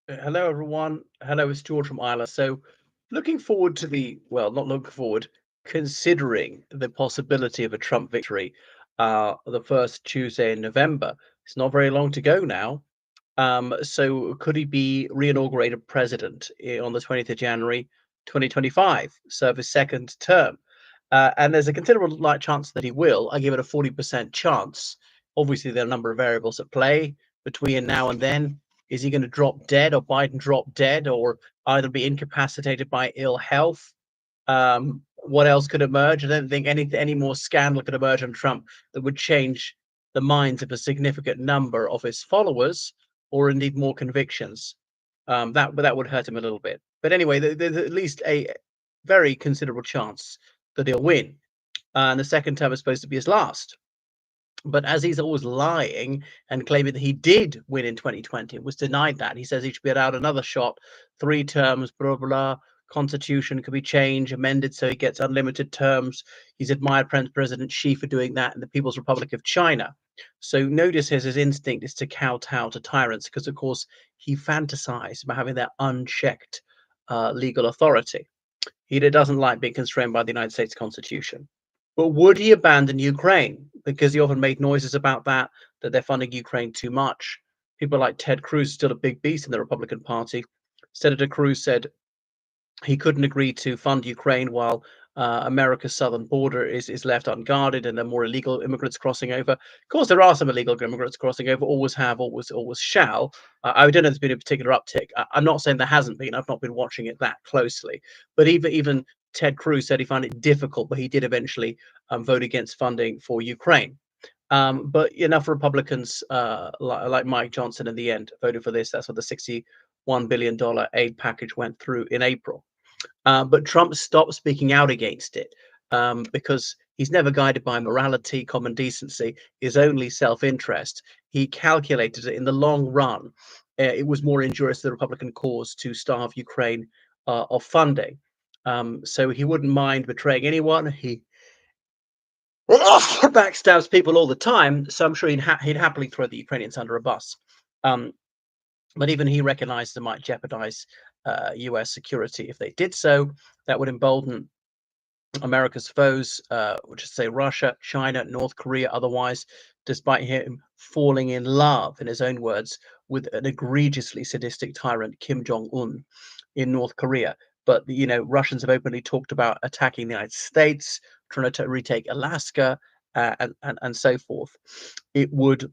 Hello, everyone. Hello, it's George from Ireland. So, looking forward to not looking forward, considering the possibility of a Trump victory the first Tuesday in November. It's not very long to go now. So, could he be re-inaugurated president on the 20th of January, 2025, serve his second term? And there's a considerable chance that he will. I give it a 40% chance. Obviously, there are a number of variables at play between now and then. Is he going to drop dead, or Biden drop dead, or either be incapacitated by ill health? What else could emerge? I don't think any more scandal could emerge on Trump that would change the minds of a significant number of his followers, or indeed more convictions. That would hurt him a little bit. But anyway, there's at least a very considerable chance that he'll win. And the second term is supposed to be his last. But as he's always lying and claiming that he did win in 2020, was denied that. He says he should be allowed another shot, 3 terms, blah, blah, blah. Constitution could be changed, amended so he gets unlimited terms. He's admired President Xi for doing that in the People's Republic of China. So notice his instinct is to kowtow to tyrants because, of course, he fantasized about having that unchecked legal authority. He doesn't like being constrained by the United States Constitution. But would he abandon Ukraine? Because he often made noises about that they're funding Ukraine too much. People like Ted Cruz, still a big beast in the Republican Party. Senator Cruz said he couldn't agree to fund Ukraine while America's southern border is left unguarded and there are more illegal immigrants crossing over. Of course, there are some illegal immigrants crossing over, always have, always shall. I don't know if there's been a particular uptick. I'm not saying there hasn't been. I've not been watching it that closely. But even Ted Cruz said he found it difficult, but he did eventually vote against funding for Ukraine. But enough Republicans like Mike Johnson in the end voted for this. That's what the $61 billion aid package went through in April. But Trump stopped speaking out against it because he's never guided by morality, common decency, his only self-interest. He calculated that in the long run, it was more injurious to the Republican cause to starve Ukraine of funding. So he wouldn't mind betraying anyone. He backstabs people all the time, so I'm sure he'd happily throw the Ukrainians under a bus. Um, but even he recognized it might jeopardize US security if they did so. That would embolden America's foes, which is say Russia, China, North Korea, otherwise, despite him falling in love, in his own words, with an egregiously sadistic tyrant, Kim Jong-un, in North Korea. But Russians have openly talked about attacking the United States, trying to retake Alaska, and so forth. It would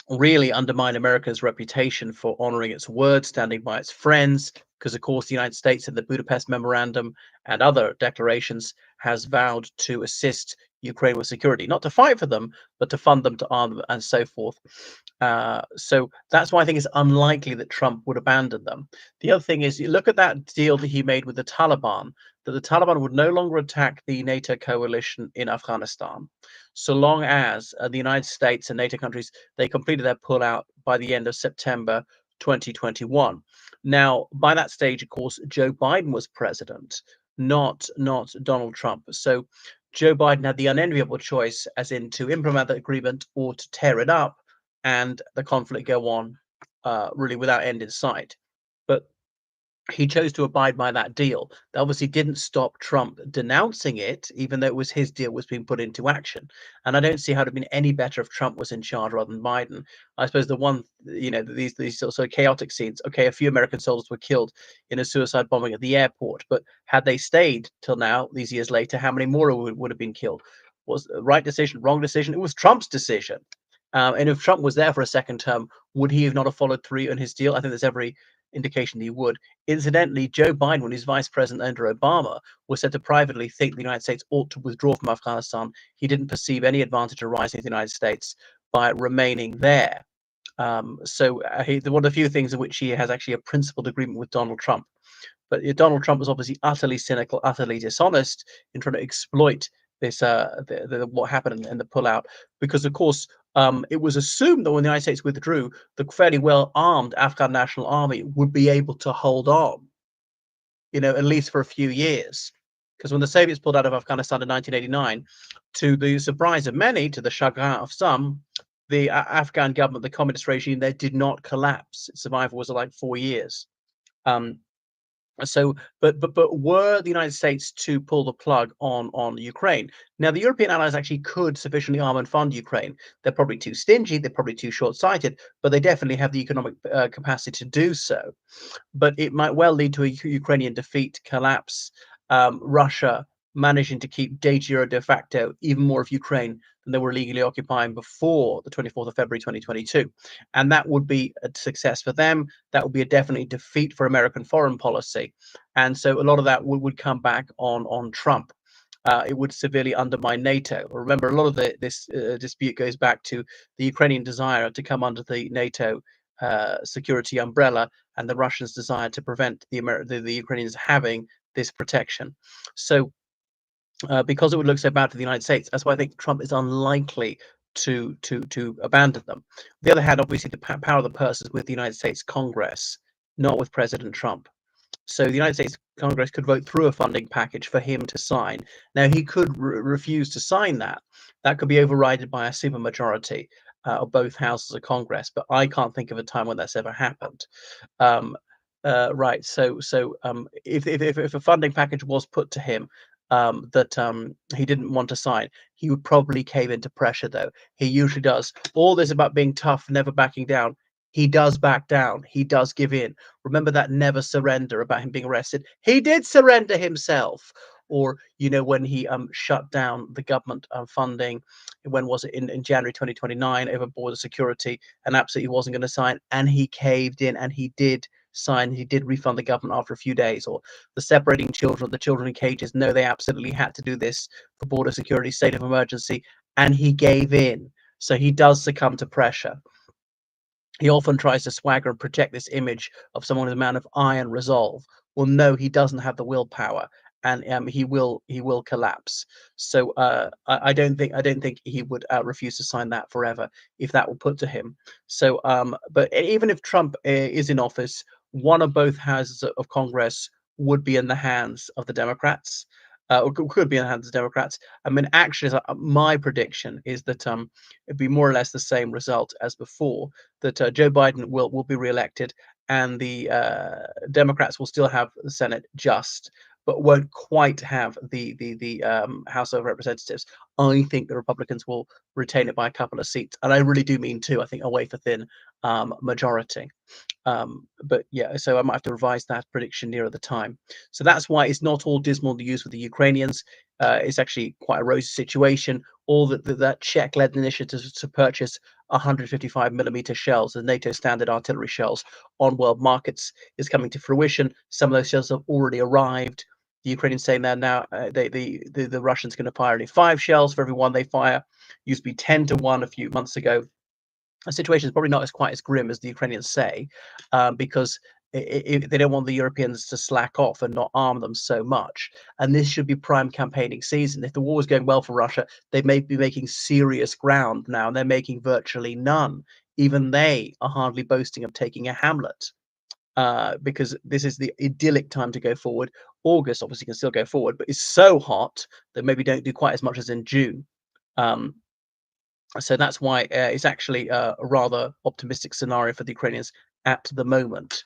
really undermine America's reputation for honoring its word, standing by its friends, because, of course, the United States in the Budapest Memorandum and other declarations has vowed to assist Ukraine with security, not to fight for them, but to fund them, to arm them, and so forth. So that's why I think it's unlikely that Trump would abandon them. The other thing is, you look at that deal that he made with the Taliban, that the Taliban would no longer attack the NATO coalition in Afghanistan, so long as the United States and NATO countries they completed their pullout by the end of September 2021. Now, by that stage, of course, Joe Biden was president, not Donald Trump. So Joe Biden had the unenviable choice, as in to implement the agreement or to tear it up and the conflict go on really without end in sight. But he chose to abide by that deal. That obviously didn't stop Trump denouncing it, even though it was his deal was being put into action. And I don't see how it would have been any better if Trump was in charge rather than Biden. I suppose the one, these sort of chaotic scenes. Okay, a few American soldiers were killed in a suicide bombing at the airport, but had they stayed till now, these years later, how many more would have been killed? Was the right decision, wrong decision? It was Trump's decision. And if Trump was there for a second term, would he have not have followed through on his deal? I think there's every indication he would. Incidentally, Joe Biden, when he was vice president under Obama, was said to privately think the United States ought to withdraw from Afghanistan. He didn't perceive any advantage arising to the United States by remaining there. One of the few things in which he has actually a principled agreement with Donald Trump. But Donald Trump was obviously utterly cynical, utterly dishonest in trying to exploit this what happened in the pullout, because of course it was assumed that when the United States withdrew, the fairly well armed Afghan National Army would be able to hold on, at least for a few years. Because when the Soviets pulled out of Afghanistan in 1989, to the surprise of many, to the chagrin of some, the Afghan government, the communist regime, there did not collapse. Its survival was like 4 years. Um, so, but were the United States to pull the plug on Ukraine? Now, the European allies actually could sufficiently arm and fund Ukraine. They're probably too stingy. They're probably too short-sighted, but they definitely have the economic capacity to do so. But it might well lead to a Ukrainian defeat, collapse, Russia managing to keep de jure de facto even more of Ukraine than they were legally occupying before the 24th of February 2022. And that would be a success for them. That would be a definite defeat for American foreign policy. And so a lot of that would come back on Trump. It would severely undermine NATO. Remember, a lot of this dispute goes back to the Ukrainian desire to come under the NATO security umbrella, and the Russians' desire to prevent the Ukrainians having this protection. So, because it would look so bad for the United States, that's why I think Trump is unlikely to abandon them. On the other hand, obviously, the power of the purse is with the United States Congress, not with President Trump. So the United States Congress could vote through a funding package for him to sign. Now, he could refuse to sign that. That could be overridden by a supermajority of both houses of Congress. But I can't think of a time when that's ever happened. Um, right. So if a funding package was put to him that he didn't want to sign, he would probably cave into pressure. Though he usually does. All this about being tough, never backing down. He does back down. He does give in. Remember that never surrender about him being arrested. He did surrender himself. Or, when he shut down the government funding, when was it, in January 2029, over border security, and absolutely wasn't going to sign, and he caved in, and he did sign. He did refund the government after a few days. Or the separating children, the children in cages. No, they absolutely had to do this for border security, state of emergency, and he gave in. So he does succumb to pressure. He often tries to swagger and project this image of someone with a man of iron resolve. Well, no, he doesn't have the willpower, and he will collapse. So I don't think he would refuse to sign that forever if that were put to him. So, but even if Trump is in office, one of both houses of Congress would be in the hands of the Democrats. Or could be in the hands of the Democrats. I mean, actually, my prediction is that it'd be more or less the same result as before, that Joe Biden will be reelected, and the Democrats will still have the Senate, but won't quite have the House of Representatives. I think the Republicans will retain it by a couple of seats, and I really do mean two. I think a wafer thin majority. But yeah, so I might have to revise that prediction nearer the time. So that's why it's not all dismal news with the Ukrainians. It's actually quite a rosy situation. All that Czech-led initiative to purchase 155mm shells, the NATO standard artillery shells, on world markets is coming to fruition. Some of those shells have already arrived. The Ukrainians saying that now the Russians going to fire only 5 shells for every one they fire. Used to be 10-1 a few months ago. The situation is probably not quite as grim as the Ukrainians say, because they don't want the Europeans to slack off and not arm them so much. And this should be prime campaigning season. If the war is going well for Russia, they may be making serious ground now, and they're making virtually none. Even they are hardly boasting of taking a hamlet, because this is the idyllic time to go forward. August obviously can still go forward, but it's so hot that maybe don't do quite as much as in June. Um, so that's why it's actually a rather optimistic scenario for the Ukrainians at the moment.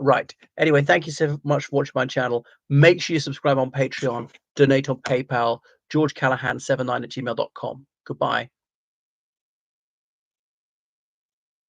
Right. Anyway, thank you so much for watching my channel. Make sure you subscribe on Patreon, donate on PayPal, georgecallahan79@gmail.com. Goodbye.